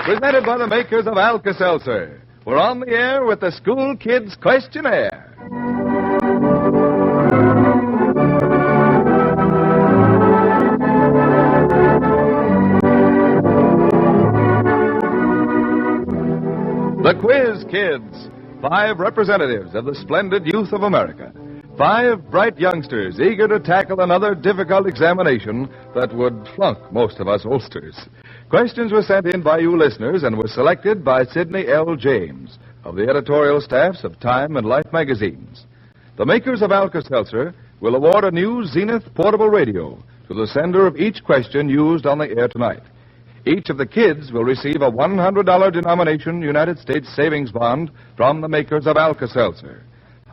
presented by the makers of Alka-Seltzer. We're on the air with the School Kids Questionnaire. The Quiz Kids, 5 representatives of the splendid youth of America. 5 bright youngsters eager to tackle another difficult examination that would flunk most of us oldsters. Questions were sent in by you listeners and were selected by Sidney L. James of the editorial staffs of Time and Life magazines. The makers of Alka-Seltzer will award a new Zenith portable radio to the sender of each question used on the air tonight. Each of the kids will receive a $100 denomination United States savings bond from the makers of Alka-Seltzer.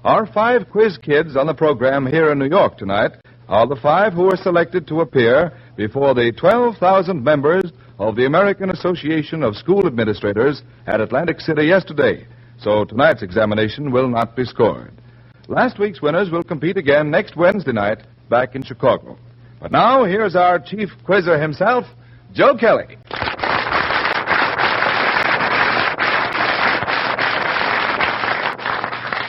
Our 5 quiz kids on the program here in New York tonight are the 5 who were selected to appear before the 12,000 members of the American Association of School Administrators at Atlantic City yesterday, so tonight's examination will not be scored. Last week's winners will compete again next Wednesday night back in Chicago. But now, here's our chief quizzer himself, Joe Kelly.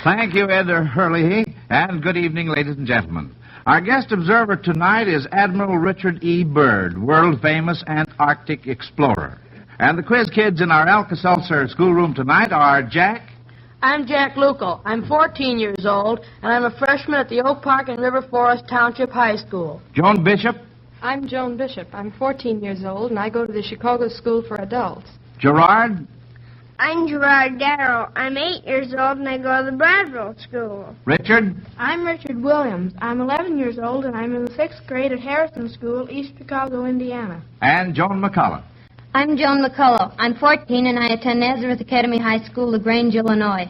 Thank you, Ed Hurley, and good evening, ladies and gentlemen. Our guest observer tonight is Admiral Richard E. Byrd, world-famous Antarctic explorer. And the quiz kids in our Alka-Seltzer schoolroom tonight are Jack. I'm Jack Lucal. I'm 14 years old, and I'm a freshman at the Oak Park and River Forest Township High School. Joan Bishop. I'm Joan Bishop. I'm 14 years old, and I go to the Chicago School for Adults. Gerard. I'm Gerard Darrow. I'm 8 years old, and I go to the Bradville School. Richard. I'm Richard Williams. I'm 11 years old, and I'm in the 6th grade at Harrison School, East Chicago, Indiana. And Joan McCullough. I'm Joan McCullough. I'm 14, and I attend Nazareth Academy High School, LaGrange, Illinois.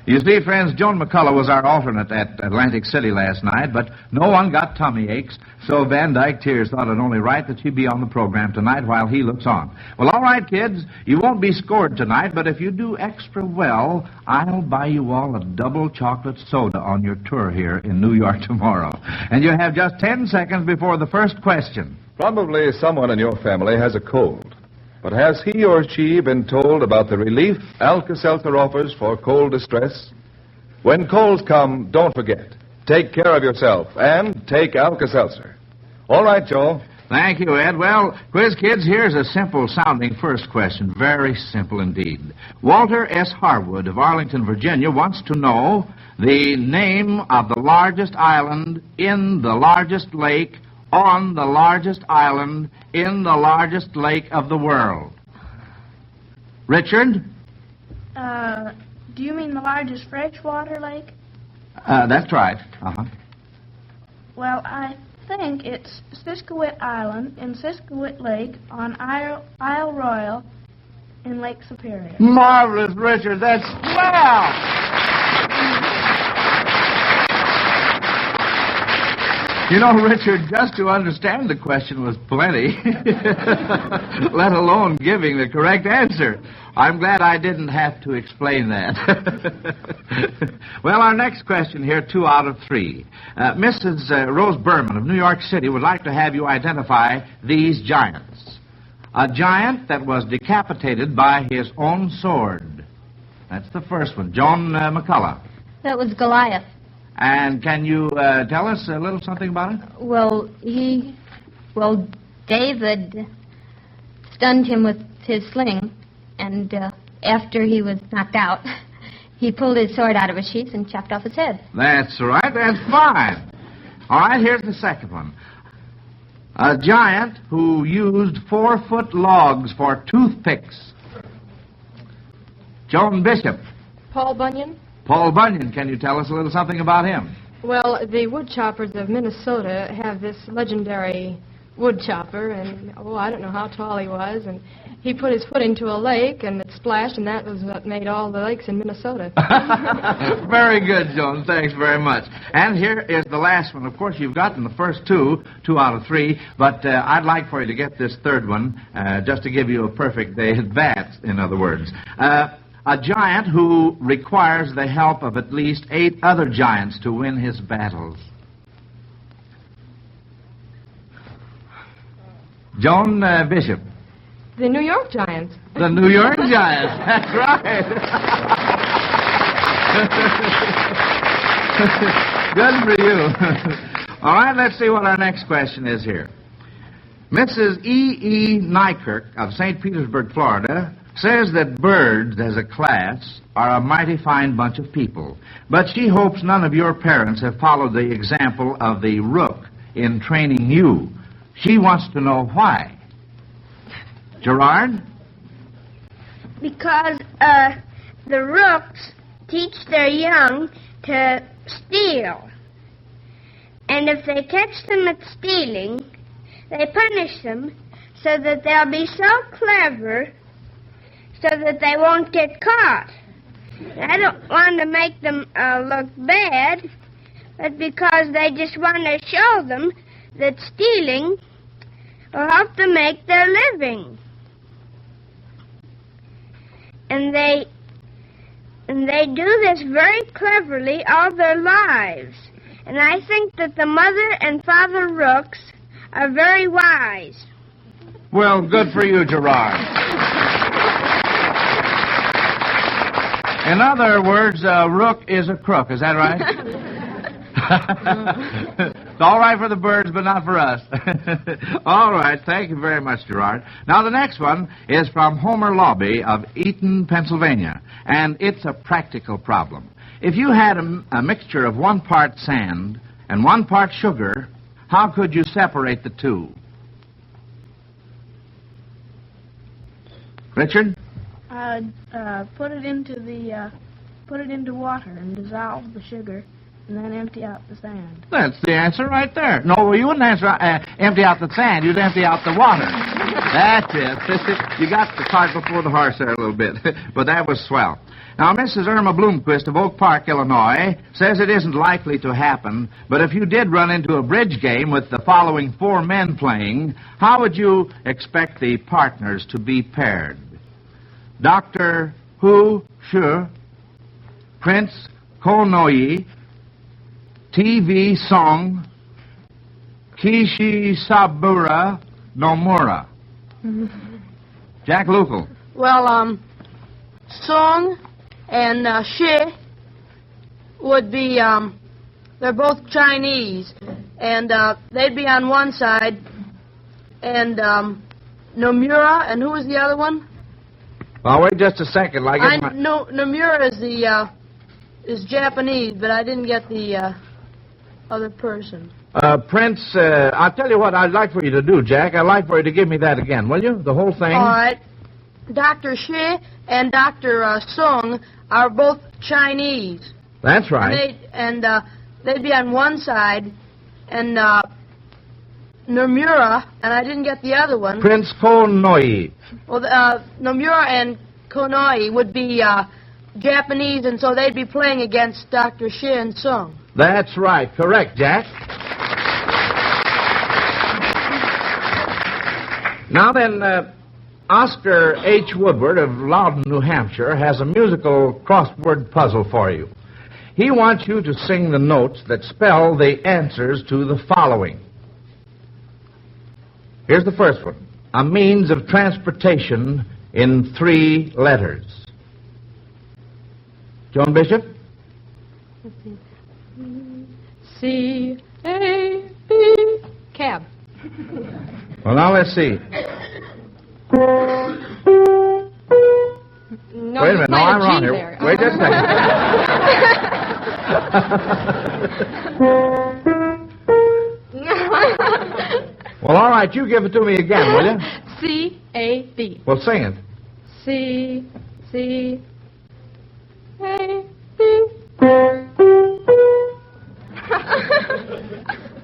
You see, friends, Joan McCullough was our alternate at Atlantic City last night, but no one got tummy aches, so Dyke Tiers thought it only right that she be on the program tonight while he looks on. Well, all right, kids, you won't be scored tonight, but if you do extra well, I'll buy you all a double chocolate soda on your tour here in New York tomorrow. And you have just 10 seconds before the first question. Probably someone in your family has a cold. But has he or she been told about the relief Alka-Seltzer offers for cold distress? When colds come, don't forget. Take care of yourself and take Alka-Seltzer. All right, Joe. Thank you, Ed. Well, quiz kids, here's a simple-sounding first question. Very simple indeed. Walter S. Harwood of Arlington, Virginia, wants to know the name of the largest island in the largest lake on the largest island in the largest lake of the world. Richard? Do you mean the largest freshwater lake? That's right. Uh-huh. Well, I think it's Siskiwit Island in Siskiwit Lake on Isle Royal in Lake Superior. Marvelous, Richard. That's swell! You know, Richard, just to understand the question was plenty, let alone giving the correct answer. I'm glad I didn't have to explain that. Well, our next question here, 2 out of 3. Mrs. Rose Berman of New York City would like to have you identify these giants. A giant that was decapitated by his own sword. That's the first one. Joan McCullough. That was Goliath. And can you tell us a little something about it? Well, David stunned him with his sling, and after he was knocked out, he pulled his sword out of his sheath and chopped off his head. That's right. That's fine. All right, here's the second one. A giant who used 4-foot logs for toothpicks. Joan Bishop. Paul Bunyan. Paul Bunyan, can you tell us a little something about him? Well, the woodchoppers of Minnesota have this legendary woodchopper, and, I don't know how tall he was, and he put his foot into a lake, and it splashed, and that was what made all the lakes in Minnesota. Very good, Joan. Thanks very much. And here is the last one. Of course, you've gotten the first 2 out of 3, but I'd like for you to get this third one, just to give you a perfect day at bat, in other words. A giant who requires the help of at least 8 other giants to win his battles. Joan Bishop. The New York Giants. The New York Giants. That's right. Good for you. All right, let's see what our next question is here. Mrs. E. Nykirk of St. Petersburg, Florida, says that birds as a class are a mighty fine bunch of people, but she hopes none of your parents have followed the example of the rook in training you. She wants to know why. Gerard? Because the rooks teach their young to steal. And if they catch them at stealing, they punish them so that they'll be so clever so that they won't get caught. I don't want to make them look bad, but because they just want to show them that stealing will help them make their living. And they do this very cleverly all their lives. And I think that the mother and father rooks are very wise. Well, good for you, Gerard. In other words, a rook is a crook. Is that right? It's all right for the birds, but not for us. All right. Thank you very much, Gerard. Now, the next one is from Homer Lobby of Eaton, Pennsylvania, and it's a practical problem. If you had a mixture of 1 part sand and 1 part sugar, how could you separate the two? Richard? Put it into water and dissolve the sugar, and then empty out the sand. That's the answer right there. No, well, you wouldn't empty out the sand. You'd empty out the water. That's it. You got the cart before the horse there a little bit, but that was swell. Now, Mrs. Irma Bloomquist of Oak Park, Illinois, says it isn't likely to happen, but if you did run into a bridge game with the following 4 men playing, how would you expect the partners to be paired? Dr. Hu Shu, Prince Konoye, TV Song, Kishi Sabura Nomura. Jack Lukel. Well, Song and Shi would be, they're both Chinese, and they'd be on one side, and Nomura, and who was the other one? Well, wait just a second. Nomura is Japanese, but I didn't get the other person. Prince, I'll tell you what I'd like for you to do, Jack. I'd like for you to give me that again, will you? The whole thing? All right. Dr. Shi and Dr. Song are both Chinese. That's right. And they'd be on one side, and Nomura, and I didn't get the other one. Prince Konoye. Well, Nomura and Konoye would be Japanese, and so they'd be playing against Dr. Shi and Song. That's right. Correct, Jack. Now then, Oscar H. Woodward of Loudon, New Hampshire, has a musical crossword puzzle for you. He wants you to sing the notes that spell the answers to the following. Here's the first one. A means of transportation in 3 letters. Joan Bishop? C-A-B. Cab. Well, now let's see. No, wait a minute. No, I'm wrong here. There. Wait just a second. Well, all right. You give it to me again, will you? C-A-B. Well, sing it. C-A-B.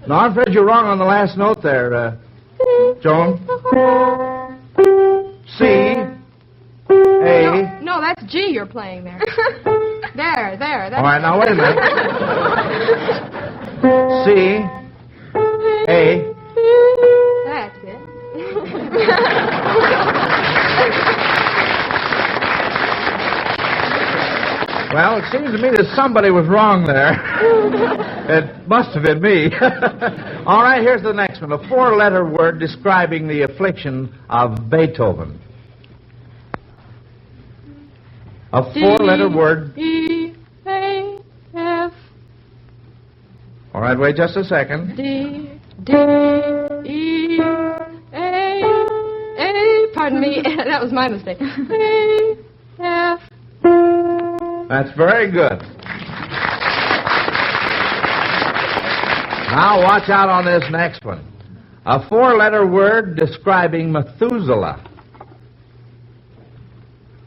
No, I'm afraid you're wrong on the last note there, Joan. C. A. No, that's G you're playing there. There. That's all right, now wait a minute. C. A. That's it. Well, it seems to me that somebody was wrong there. It must have been me. All right, here's the next one. A 4-letter word describing the affliction of Beethoven. A four-letter word. D-E-A-F. All right, wait just a second. D-E-A-A. Pardon me, that was my mistake. A-F. That's very good. Now watch out on this next one. A four-letter word describing Methuselah.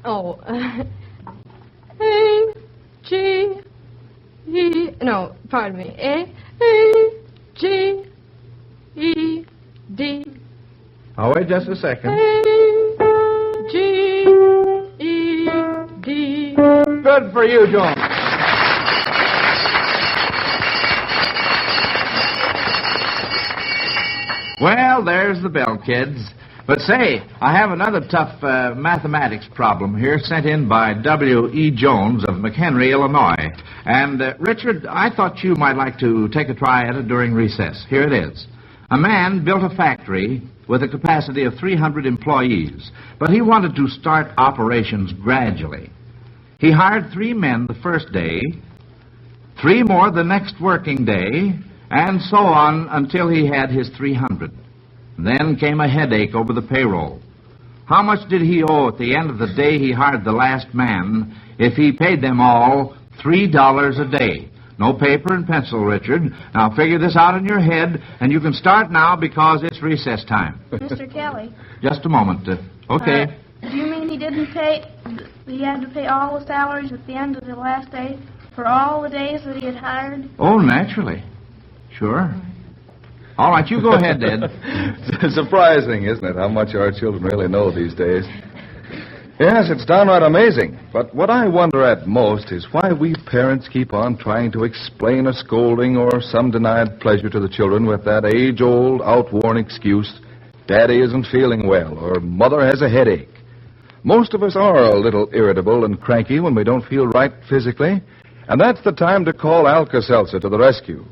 Oh. A-G-E... No, pardon me. A-G-E-D. Oh, wait just a second. A-G-E-D. Good for you, Joan. Well, there's the bell, kids. But say, I have another tough mathematics problem here sent in by W.E. Jones of McHenry, Illinois. And, Richard, I thought you might like to take a try at it during recess. Here it is. A man built a factory with a capacity of 300 employees, but he wanted to start operations gradually. He hired 3 men the first day, 3 more the next working day, and so on until he had his 300. Then came a headache over the payroll. How much did he owe at the end of the day he hired the last man if he paid them all $3 a day? No paper and pencil, Richard. Now figure this out in your head, and you can start now because it's recess time. Mr. Kelly. Just a moment. Okay. Do you mean he had to pay all the salaries at the end of the last day for all the days that he had hired? Oh, naturally. Sure. All right, you go ahead, Ed. Surprising, isn't it, how much our children really know these days? Yes, it's downright amazing. But what I wonder at most is why we parents keep on trying to explain a scolding or some denied pleasure to the children with that age-old, outworn excuse, Daddy isn't feeling well or Mother has a headache. Most of us are a little irritable and cranky when we don't feel right physically, and that's the time to call Alka-Seltzer to the rescue.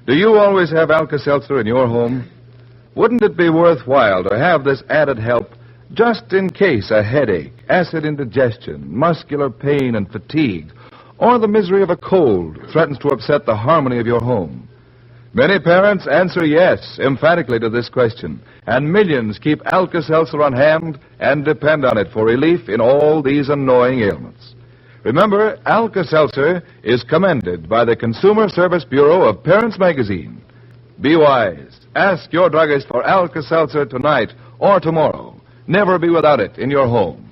Do you always have Alka-Seltzer in your home? Wouldn't it be worthwhile to have this added help just in case a headache, acid indigestion, muscular pain and fatigue, or the misery of a cold threatens to upset the harmony of your home? Many parents answer yes, emphatically to this question, and millions keep Alka-Seltzer on hand and depend on it for relief in all these annoying ailments. Remember, Alka-Seltzer is commended by the Consumer Service Bureau of Parents Magazine. Be wise. Ask your druggist for Alka-Seltzer tonight or tomorrow. Never be without it in your home.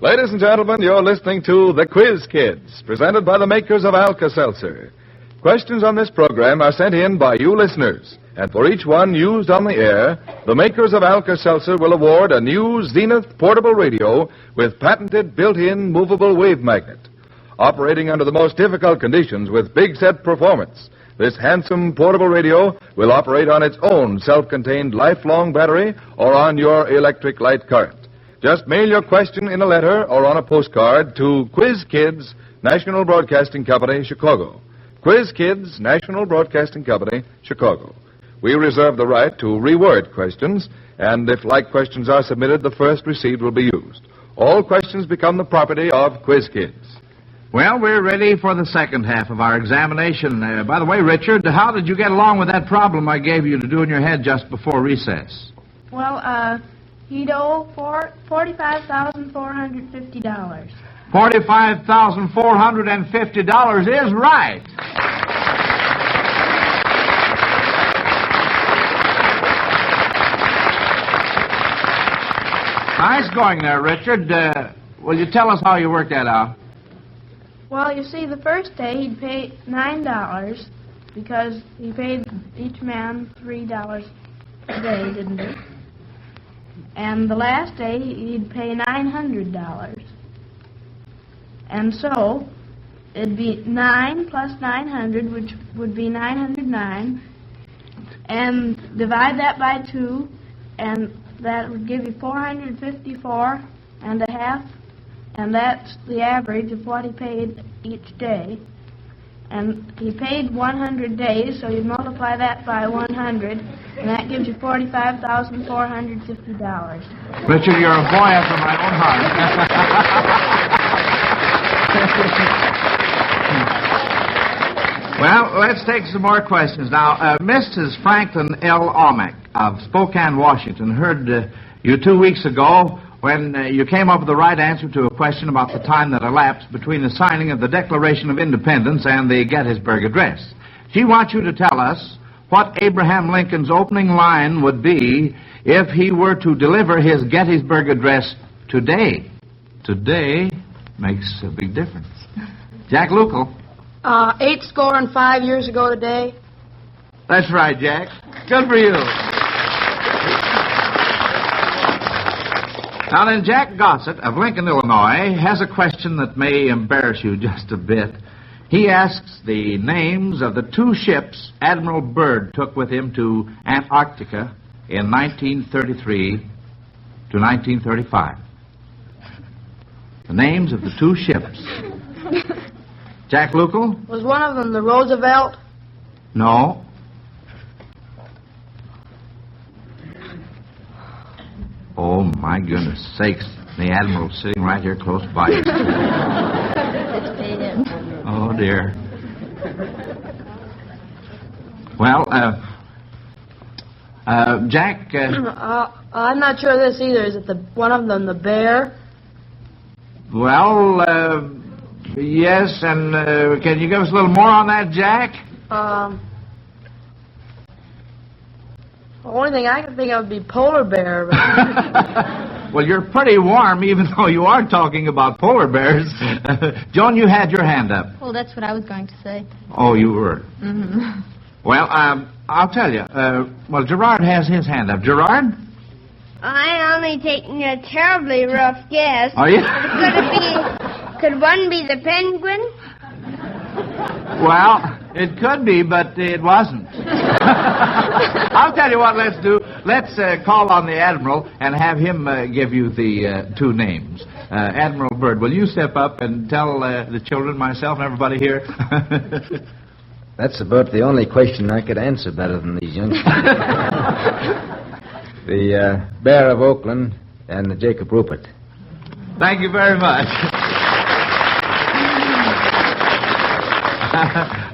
Ladies and gentlemen, you're listening to The Quiz Kids, presented by the makers of Alka-Seltzer. Questions on this program are sent in by you listeners, and for each one used on the air, the makers of Alka-Seltzer will award a new Zenith portable radio with patented built-in movable wave magnet. Operating under the most difficult conditions with big set performance, this handsome portable radio will operate on its own self-contained lifelong battery or on your electric light current. Just mail your question in a letter or on a postcard to Quiz Kids, National Broadcasting Company, Chicago. Quiz Kids, National Broadcasting Company, Chicago. We reserve the right to reword questions, and if like questions are submitted, the first received will be used. All questions become the property of Quiz Kids. Well, we're ready for the second half of our examination. By the way, Richard, how did you get along with that problem I gave you to do in your head just before recess? Well, he'd owe $45,450. $45,450 is right. Nice going there, Richard. Will you tell us how you worked that out? Well, you see, the first day he'd pay $9 because he paid each man $3 a day, didn't he? And the last day he'd pay $900. And so it'd be 9 plus 900, which would be 909, and divide that by 2, and that would give you 454 and a half, and that's the average of what he paid each day. And he paid 100 days, so you multiply that by 100, and that gives you $45,450. Richard, you're a boy after my own heart. Well, let's take some more questions. Now, Mrs. Franklin L. Almack of Spokane, Washington, heard you 2 weeks ago when you came up with the right answer to a question about the time that elapsed between the signing of the Declaration of Independence and the Gettysburg Address. She wants you to tell us what Abraham Lincoln's opening line would be if he were to deliver his Gettysburg Address today. Today makes a big difference. Jack Lucal. 85 years ago today. That's right, Jack. Good for you. Now then, Jack Gossett of Lincoln, Illinois, has a question that may embarrass you just a bit. He asks the names of the 2 ships Admiral Byrd took with him to Antarctica in 1933 to 1935. The names of the 2 ships. Jack Lucal? Was one of them the Roosevelt? No. Oh, my goodness sakes. The Admiral's sitting right here close by. Oh, dear. Well, Jack... I'm not sure of this either. Is it one of them the Bear? Well, yes, and can you give us a little more on that, Jack? The only thing I can think of would be Polar Bear. Well, you're pretty warm, even though you are talking about polar bears. Joan, you had your hand up. Well, that's what I was going to say. Oh, you were? Mm-hmm. Well, I'll tell you. Well, Gerard has his hand up. Gerard? I only taking a terribly rough guess. Are you? Could one be the Penguin? Well, it could be, but it wasn't. I'll tell you what let's do. Let's call on the Admiral and have him give you the 2 names. Admiral Byrd, will you step up and tell the children, myself, and everybody here? That's about the only question I could answer better than these youngsters. The Bear of Oakland and the Jacob Rupert. Thank you very much.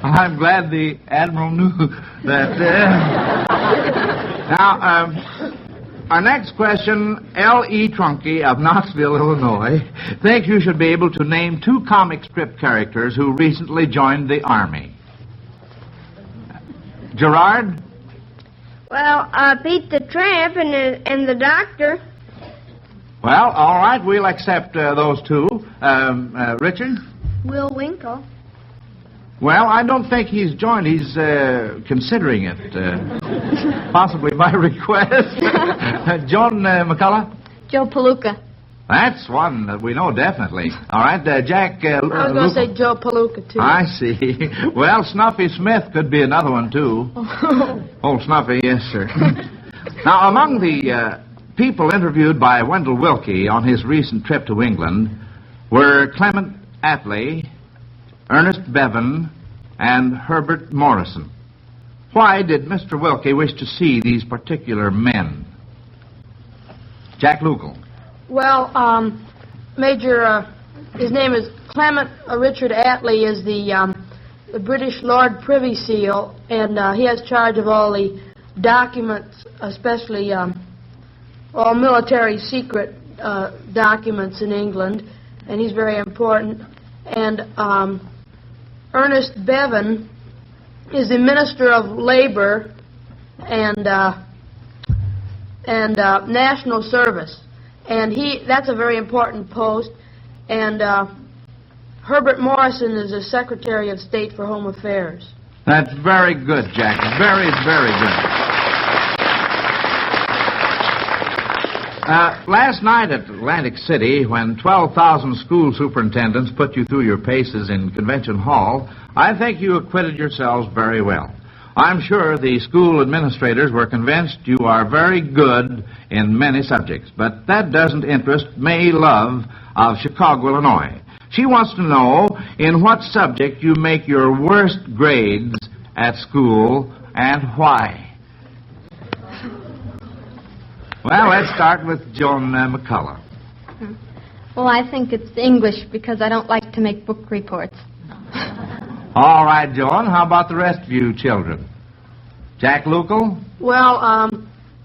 I'm glad the Admiral knew that. Now, our next question, L.E. Trunky of Knoxville, Illinois, thinks you should be able to name 2 comic strip characters who recently joined the Army. Gerard? Well, Pete the Tramp and the Doctor. Well, all right, we'll accept those 2. Richard? Will Winkle. Well, I don't think he's joined. He's considering it, possibly by request. Joan McCullough? Joe Palooka. That's one that we know definitely. All right, Jack... I was going to say Joe Palooka, too. I see. Well, Snuffy Smith could be another one, too. Oh, Snuffy, yes, sir. Now, among the people interviewed by Wendell Willkie on his recent trip to England were Clement Attlee, Ernest Bevan, and Herbert Morrison. Why did Mr. Willkie wish to see these particular men? Jack Lucal. Well, Major, his name is Clement Richard Attlee, is the British Lord Privy Seal, and he has charge of all the documents, especially all military secret documents in England, and he's very important. And Ernest Bevan is the Minister of Labor and National Service, and that's a very important post. And Herbert Morrison is the Secretary of State for Home Affairs. That's very good, Jack. Very, very good. Last night at Atlantic City, when 12,000 school superintendents put you through your paces in Convention Hall, I think you acquitted yourselves very well. I'm sure the school administrators were convinced you are very good in many subjects, but that doesn't interest May Love of Chicago, Illinois. She wants to know in what subject you make your worst grades at school and why. Well, let's start with Joan McCullough. Well, I think it's English because I don't like to make book reports. All right, Joan. How about the rest of you children? Jack Lucal? Well,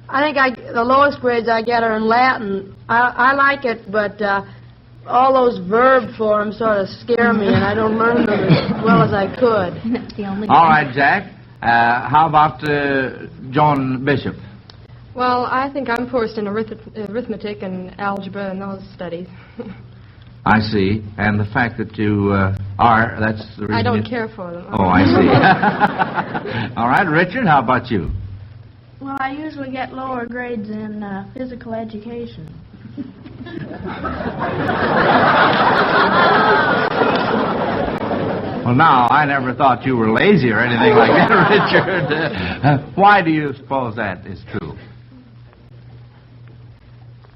I think the lowest grades I get are in Latin. I like it, but all those verb forms sort of scare me, and I don't learn them as well as I could. That's the only All thing. right, Jack. How about Joan Bishop? Well, I think I'm poorest in arithmetic and algebra and those studies. I see. And the fact that you that's the reason I don't you... care for them. Oh, I see. All right, Richard, how about you? Well, I usually get lower grades in physical education. Well, now, I never thought you were lazy or anything like that, Richard. Why do you suppose that is true?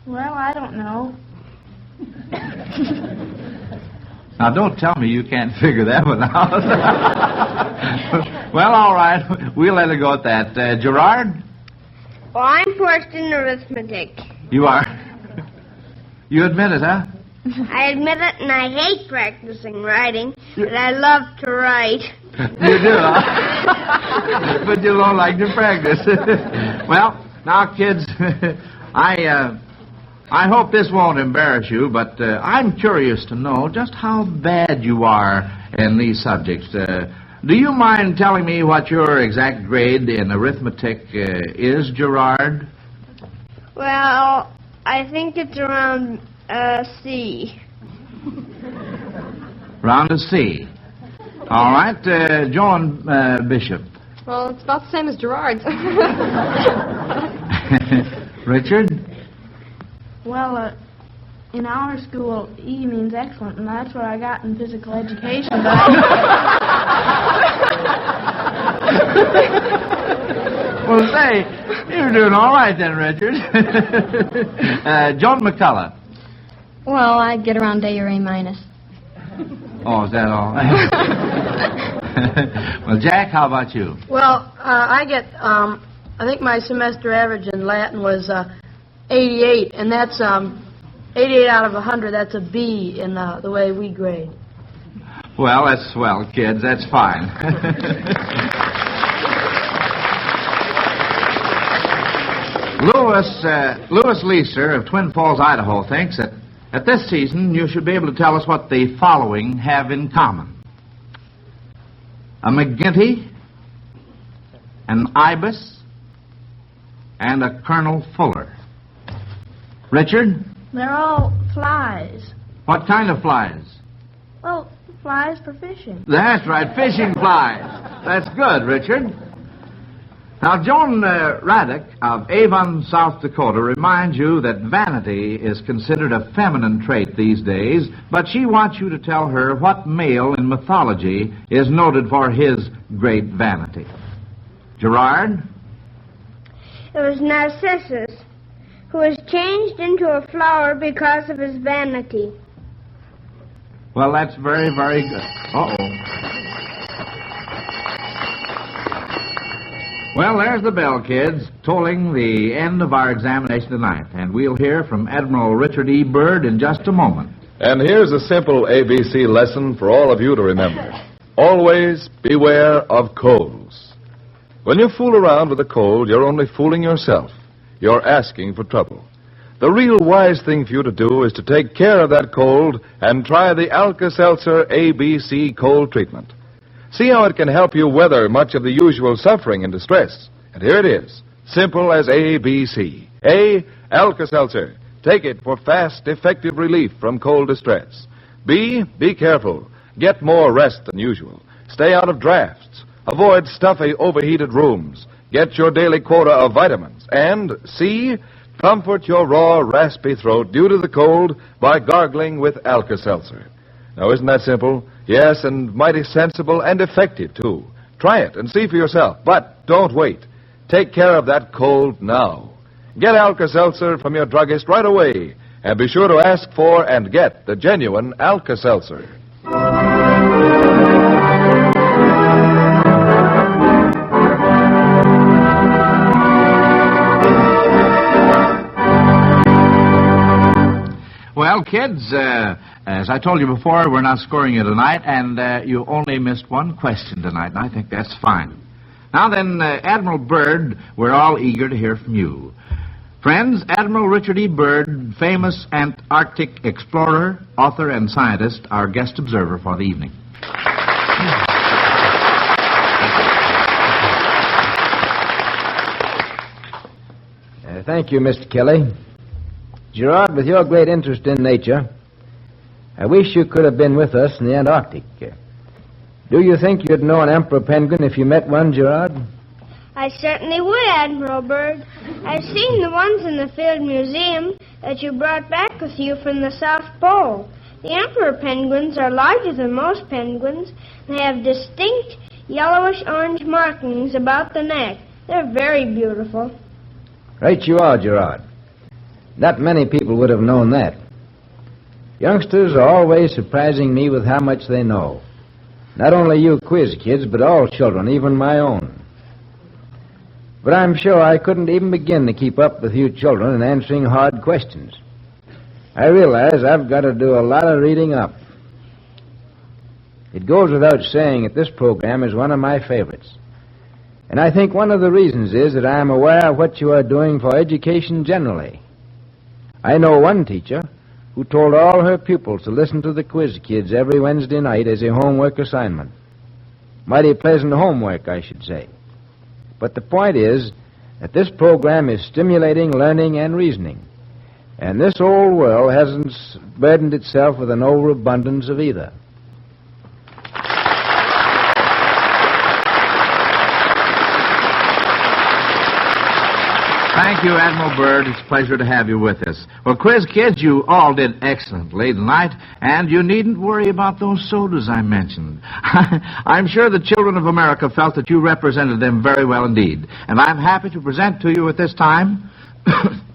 Well, I don't know. Now, don't tell me you can't figure that one out. Well, all right. We'll let it go at that. Gerard? Well, I'm first in arithmetic. You are? You admit it, huh? I admit it, and I hate practicing writing, but I love to write. You do, huh? But you don't like to practice. Well, now, kids, I hope this won't embarrass you, but I'm curious to know just how bad you are in these subjects. Do you mind telling me what your exact grade in arithmetic is, Gerard? Well, I think it's around C. Round a C. All right, Joan Bishop. Well, it's about the same as Gerard's. Richard? Well, in our school, E means excellent, and that's what I got in physical education. Well, say, you're doing all right then, Richard. Joan McCullough. Well, I get around A or A minus. Oh, is that all? Well, Jack, how about you? Well, I get, I think my semester average in Latin was 88, and that's 88 out of 100. That's a B in the way we grade. Well, that's swell, kids. That's fine. Louis Leeser of Twin Falls, Idaho, thinks that at this season you should be able to tell us what the following have in common: a McGinty, an ibis, and a Colonel Fuller. Richard? They're all flies. What kind of flies? Well, flies for fishing. That's right, fishing flies. That's good, Richard. Now, Joan Raddick of Avon, South Dakota, reminds you that vanity is considered a feminine trait these days, but she wants you to tell her what male in mythology is noted for his great vanity. Gerard? It was Narcissus, who was changed into a flower because of his vanity. Well, that's very, very good. Uh-oh. Well, there's the bell, kids, tolling the end of our examination tonight. And we'll hear from Admiral Richard E. Byrd in just a moment. And here's a simple ABC lesson for all of you to remember. Always beware of colds. When you fool around with a cold, you're only fooling yourself. You're asking for trouble. The real wise thing for you to do is to take care of that cold and try the Alka-Seltzer ABC cold treatment. See how it can help you weather much of the usual suffering and distress. And here it is, simple as ABC. A, Alka-Seltzer. Take it for fast, effective relief from cold distress. B, be careful. Get more rest than usual. Stay out of drafts. Avoid stuffy, overheated rooms. Get your daily quota of vitamins. And C, comfort your raw, raspy throat due to the cold by gargling with Alka-Seltzer. Now, isn't that simple? Yes, and mighty sensible and effective, too. Try it and see for yourself. But don't wait. Take care of that cold now. Get Alka-Seltzer from your druggist right away And be sure to ask for and get the genuine Alka-Seltzer. Well, kids, as I told you before, we're not scoring you tonight, and you only missed one question tonight, and I think that's fine. Now then, Admiral Byrd, we're all eager to hear from you. Friends, Admiral Richard E. Byrd, famous Antarctic explorer, author, and scientist, our guest observer for the evening. Thank you, Mr. Kelly. Gerard, with your great interest in nature, I wish you could have been with us in the Antarctic. Do you think you'd know an emperor penguin if you met one, Gerard? I certainly would, Admiral Byrd. I've seen the ones in the Field Museum that you brought back with you from the South Pole. The emperor penguins are larger than most penguins. They have distinct yellowish-orange markings about the neck. They're very beautiful. Right you are, Gerard. Not many people would have known that. Youngsters are always surprising me with how much they know. Not only you quiz kids, but all children, even my own. But I'm sure I couldn't even begin to keep up with you children in answering hard questions. I realize I've got to do a lot of reading up. It goes without saying that this program is one of my favorites. And I think one of the reasons is that I am aware of what you are doing for education generally. I know one teacher who told all her pupils to listen to the Quiz Kids every Wednesday night as a homework assignment. Mighty pleasant homework, I should say. But the point is that this program is stimulating learning and reasoning. And this old world hasn't burdened itself with an overabundance of either. Thank you, Admiral Byrd. It's a pleasure to have you with us. Well, Quiz Kids, you all did excellently tonight, and you needn't worry about those sodas I mentioned. I'm sure the children of America felt that you represented them very well indeed, and I'm happy to present to you at this time,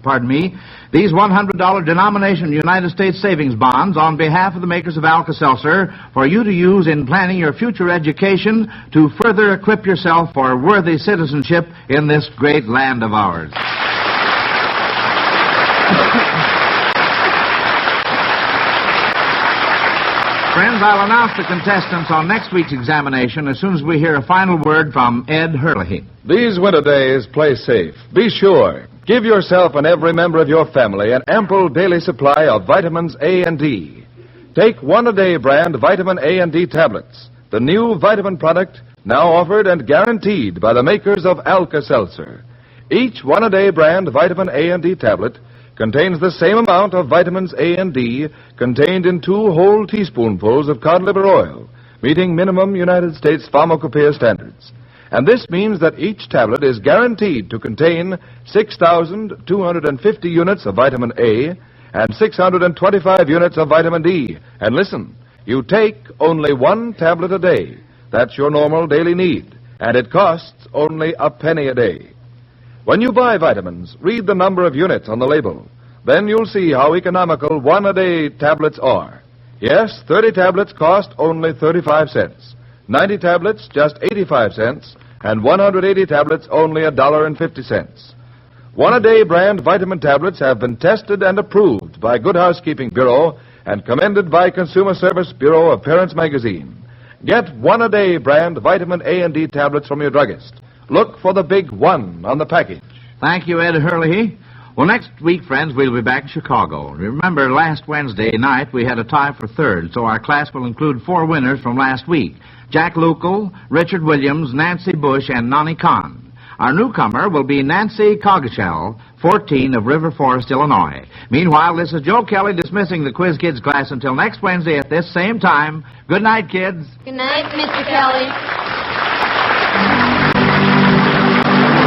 pardon me, these $100 denomination United States savings bonds on behalf of the makers of Alka-Seltzer for you to use in planning your future education to further equip yourself for worthy citizenship in this great land of ours. Friends, I'll announce the contestants on next week's examination as soon as we hear a final word from Ed Hurley. These winter days, play safe. Be sure. Give yourself and every member of your family an ample daily supply of vitamins A and D. Take one-a-day brand vitamin A and D tablets, the new vitamin product now offered and guaranteed by the makers of Alka-Seltzer. Each one-a-day brand vitamin A and D tablet contains the same amount of vitamins A and D contained in 2 whole teaspoonfuls of cod liver oil, meeting minimum United States pharmacopoeia standards. And this means that each tablet is guaranteed to contain 6,250 units of vitamin A and 625 units of vitamin D. And listen, you take only 1 tablet a day. That's your normal daily need, and it costs only a penny a day. When you buy vitamins, read the number of units on the label. Then you'll see how economical one-a-day tablets are. Yes, 30 tablets cost only 35 cents. 90 tablets, just 85 cents, and 180 tablets, only $1.50. One-a-day brand vitamin tablets have been tested and approved by Good Housekeeping Bureau and commended by Consumer Service Bureau of Parents Magazine. Get one-a-day brand vitamin A and D tablets from your druggist. Look for the big 1 on the package. Thank you, Ed Hurley. Well, next week, friends, we'll be back in Chicago. Remember, last Wednesday night we had a tie for third, so our class will include 4 winners from last week: Jack Lucal, Richard Williams, Nancy Bush, and Nani Khan. Our newcomer will be Nancy Coggeshall, 14, of River Forest, Illinois. Meanwhile, this is Joe Kelly dismissing the Quiz Kids class until next Wednesday at this same time. Good night, kids. Good night, Mr. Kelly.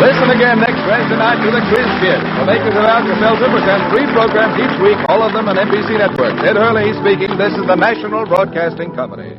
Listen again next Wednesday night to the Quiz Kids. The makers of Alka-Seltzer present 3 programs each week, all of them on NBC Network. Ed Hurley speaking. This is the National Broadcasting Company.